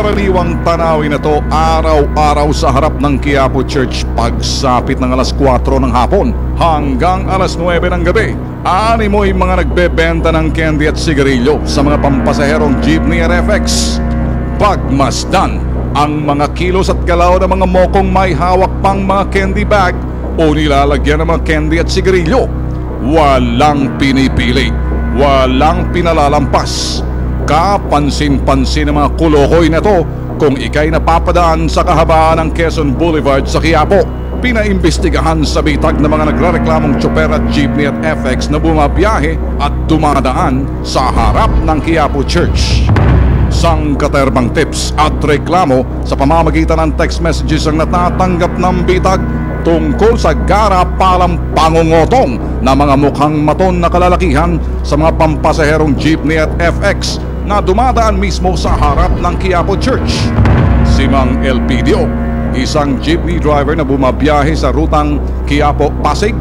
Karaniwang tanawin na to araw-araw sa harap ng Quiapo Church pagsapit ng alas 4 ng hapon hanggang alas 9 ng gabi. Animoy mga nagbebenta ng candy at sigarilyo sa mga pampasaherong jeepney at FX. Pagmasdan ang mga kilos at galaw ng mga mokong may hawak pang mga candy bag o nilalagyan ng mga candy at sigarilyo. Walang pinipili, walang pinalalampas. Kapansin-pansin ng mga kulokoy na to kung ikay napapadaan sa kahabaan ng Quezon Boulevard sa Quiapo. Pinaimbestigahan sa bitag ng mga nagrereklamong tsoper at jeepney at FX na bumabiyahe at dumadaan sa harap ng Quiapo Church. Sangkaterbang tips at reklamo sa pamamagitan ng text messages ang natatanggap ng bitag tungkol sa garapalang pangungotong na mga mukhang maton na kalalakihan sa mga pampasaherong jeepney at FX na dumadaan mismo sa harap ng Quiapo Church. Si Mang Elpidio, isang jeepney driver na bumabiyahe sa rutang Quiapo-Pasig,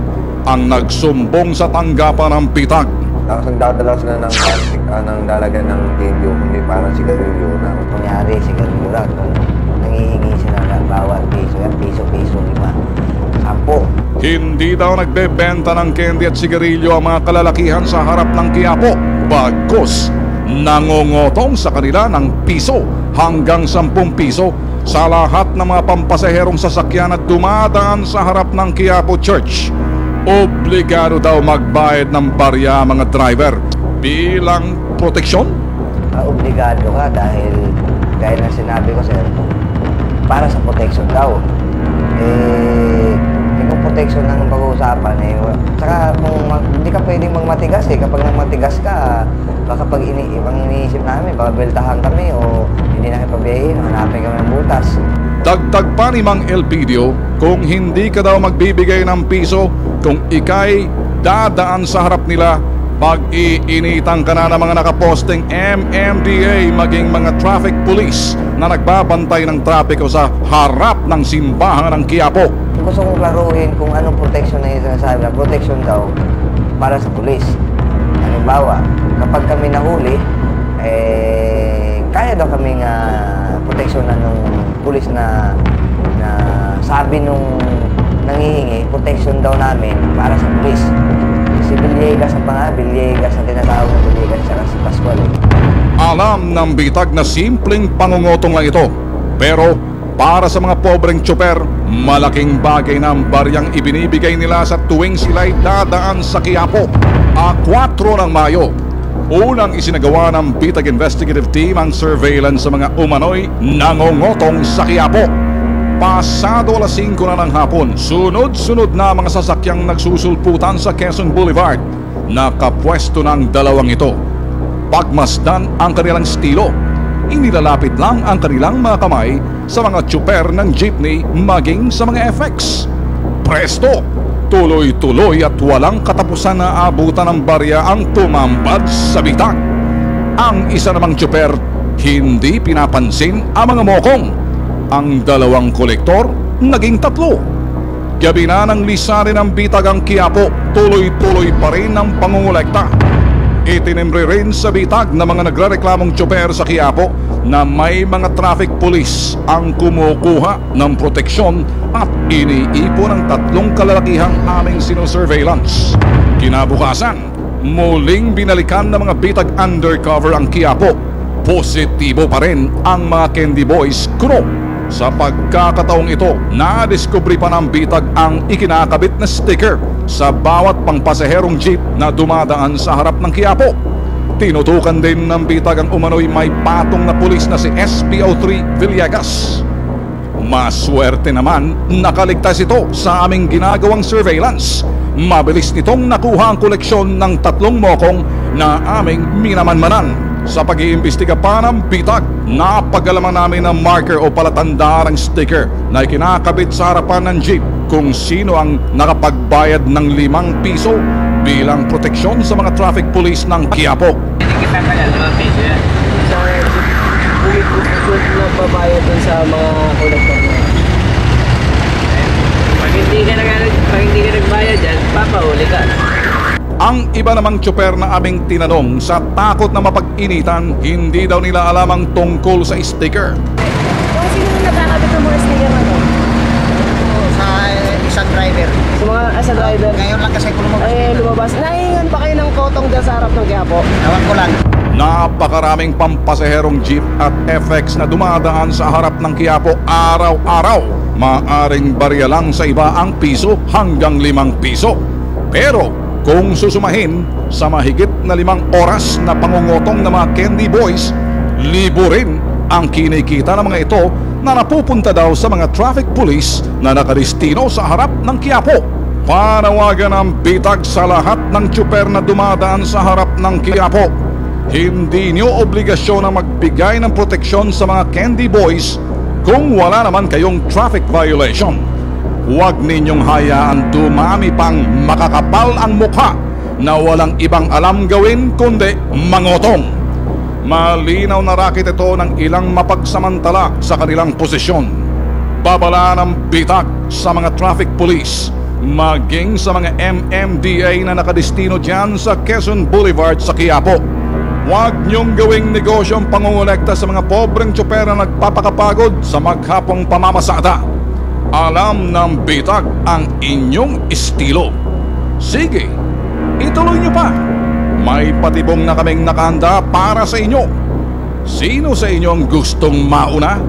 ang nagsumbong sa tanggapan ng bitag. Tapos nagdadala sila ng plastic, ng lalagyan ng video, kundi parang sigarilyo na. Kunyari, sigarilyo lang. Nangihingi sila ng bawat piso, yan piso-piso, 5, 10. Hindi daw nagbebenta ng candy at sigarilyo ang mga kalalakihan sa harap ng Quiapo. Bagkus, nangongotong sa kanila ng piso hanggang 10 piso sa lahat ng mga pampasaherong sasakyan at dumadaan sa harap ng Quiapo Church. Obligado daw magbayad ng barya mga driver bilang proteksyon. Obligado ka dahil gaya ng sinabi ko, sir, para sa protection daw. Kung protection ng pag-uusapan, saka kung hindi ka pwedeng magmatigas kapag nagmatigas ka, baka pag iniisip namin, baka beltahan kami o hindi na ipabiyahin, hanapin kami ng butas. Dagdag pa ni Mang Elpidio, kung hindi ka daw magbibigay ng piso, kung ikay dadaan sa harap nila, pag-iinitan ka na ng mga nakaposteng MMDA maging mga traffic police na nagbabantay ng trapiko sa harap ng simbahan ng Quiapo. Gusto kong klaruhin kung anong protection na yung sinasabi na protection daw para sa police. Halimbawa, kapag kami nahuli, kaya daw kaming protection na nung police na sabi nung nangihingi, protection daw namin para sa police. Si Villegas ang Villegas ang tinatawag ng Villegas siya si Pascual. Alam ng bitag na simpleng pangungotong lang ito, pero para sa mga pobreng tsoper, malaking bagay na ang baryang ibinibigay nila sa tuwing sila'y dadaan sa Quiapo. 4 ng Mayo, unang isinagawa ng bitag investigative team ang surveillance sa mga umano'y nangongotong sa Quiapo. Pasado alas 5 na ng hapon, sunod-sunod na mga sasakyang nagsusulputan sa Quezon Boulevard. Nakapwesto ng dalawang ito. Pagmasdan ang kanilang estilo, inilalapit lang ang kanilang mga kamay sa mga tsuper ng jeepney maging sa mga FX. Presto! Tuloy-tuloy at walang katapusan na abutan ng barya ang tumambad sa bitag. Ang isa namang tsuper, hindi pinapansin ang mga mokong. Ang dalawang kolektor, naging 3. Gabi na ng lisanin ng bitag ang Quiapo, tuloy-tuloy pa rin ang pangungulekta. Itinimbre rin sa bitag na mga nagrereklamong tsoper sa Quiapo na may mga traffic police ang kumukuha ng proteksyon at iniipon ng 3 kalalakihang aming sinusurveillance. Kinabukasan, muling binalikan ng mga bitag undercover ang Quiapo. Positibo pa rin ang mga candy boys kuno. Sa pagkakataong ito, nadiskubre pa ng bitag ang ikinakabit na sticker sa bawat pangpasaherong jeep na dumadaan sa harap ng Quiapo. Tinutukan din ng bitag ang umano'y may patong na pulis na si SPO3 Villegas. Maswerte naman, nakaligtas ito sa aming ginagawang surveillance. Mabilis nitong nakuha ang koleksyon ng 3 mokong na aming minamanmanan. Sa pag-iimbestiga pa ng bitag, napagalaman namin ng marker o palatandaan ng sticker na ikinakabit sa harapan ng jeep kung sino ang nakapagbayad ng 5 piso bilang proteksyon sa mga traffic police ng Quiapo. Hindi kita kaya 5 piso yan. Sa ulit na babayad dun sa mga kolektor na. Pag hindi ka nagbayad dyan, papahuli ka. Ang iba namang tsuper na aming tinanong sa takot na mapag-initan, hindi daw nila alam ang tungkol sa sticker. Kung sino yung nagkakabit ng mga sticker na to? Sa isang driver. Sa mga as a driver, Ngayon lang kasi kung lumabas. ay lumabas. Nahingan pa kayo ng kotong dyan sa harap ng Quiapo? Ewan ko lang. Napakaraming pampasaherong jeep at FX na dumadaan sa harap ng Quiapo araw-araw. Maaring barya lang sa iba ang piso hanggang 5 piso. Pero kung susumahin sa mahigit na 5 oras na pangungutong ng mga candy boys, libo rin ang kinikita ng mga ito na napupunta daw sa mga traffic police na nakadestino sa harap ng Quiapo. Panawagan ang bitag sa lahat ng tsuper na dumadaan sa harap ng Quiapo. Hindi nyo obligasyon na magbigay ng proteksyon sa mga candy boys kung wala naman kayong traffic violation. Huwag ninyong hayaan dumami pang makakapal ang mukha na walang ibang alam gawin kundi mangotong. Malinaw na racket ito ng ilang mapagsamantala sa kanilang posisyon. Babala ng bitag sa mga traffic police, maging sa mga MMDA na nakadestino dyan sa Quezon Boulevard sa Quiapo. Huwag niyong gawing negosyo ang pangungulekta sa mga pobreng tsuper na nagpapakapagod sa maghapong pamamasada. Alam ng bitag ang inyong estilo. Sige, ituloy niyo pa. May patibong na kaming nakahanda para sa inyo. Sino sa inyo ang gustong mauna?